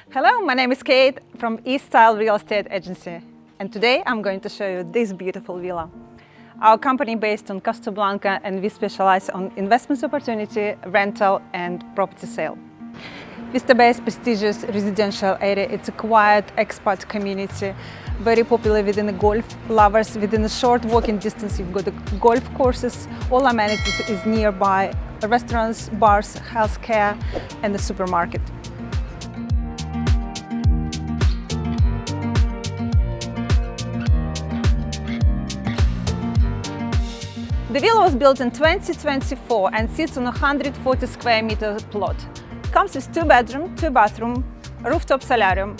Hello, my name is Kate from East Style Real Estate Agency, and today I'm going to show you this beautiful villa. Our company based on Costa Blanca, and we specialize on investment opportunity, rental and property sale. Vistabella is prestigious residential area. It's a quiet expat community, very popular within the golf lovers. Within a short walking distance, you've got the golf courses, all amenities is nearby, restaurants, bars, healthcare and the supermarket. The villa was built in 2024 and sits on a 140 square meter plot. It comes with 2 bedrooms, 2 bathrooms, rooftop solarium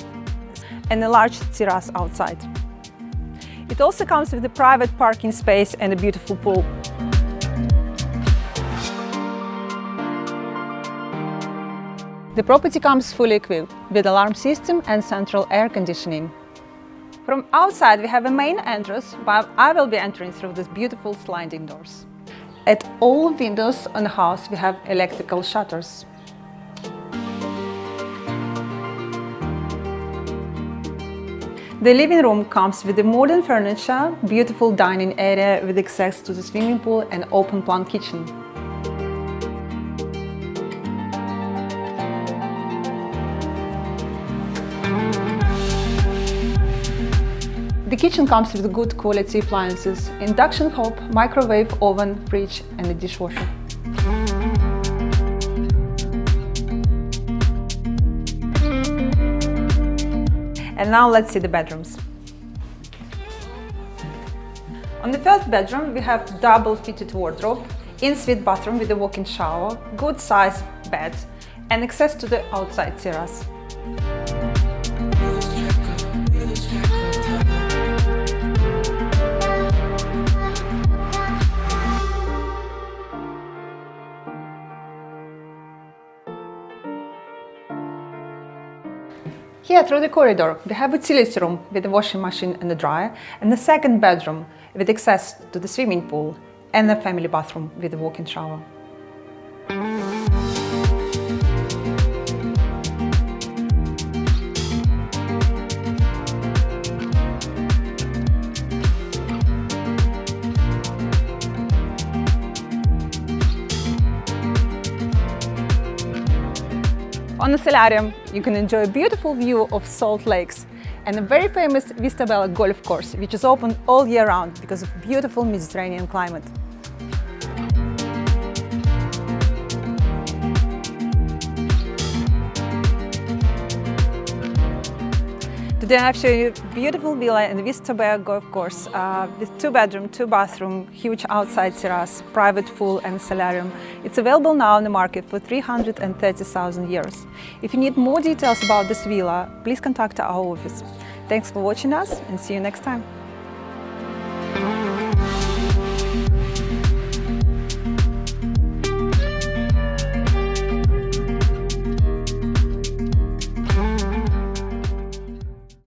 and a large terrace outside. It also comes with a private parking space and a beautiful pool. The property comes fully equipped with alarm system and central air conditioning. From outside we have a main entrance, but I will be entering through these beautiful sliding doors. At all windows on the house we have electrical shutters. The living room comes with the modern furniture, beautiful dining area with access to the swimming pool and open plan kitchen. The kitchen comes with good quality appliances, induction hob, microwave, oven, fridge and a dishwasher. And now let's see the bedrooms. On the first bedroom we have double fitted wardrobe, in-suite bathroom with a walk-in shower, good sized bed and access to the outside terrace. Here through the corridor we have a utility room with a washing machine and a dryer, and the second bedroom with access to the swimming pool and a family bathroom with a walk-in shower. On the Solarium, you can enjoy a beautiful view of salt lakes and a very famous Vistabella Golf course, which is open all year round because of beautiful Mediterranean climate. Today I've shown you a beautiful villa in the Vistabella Golf course with 2 bedroom, 2 bathroom, huge outside terrace, private pool and solarium. It's available now on the market for 330,000 euros. If you need more details about this villa, please contact our office. Thanks for watching us and see you next time.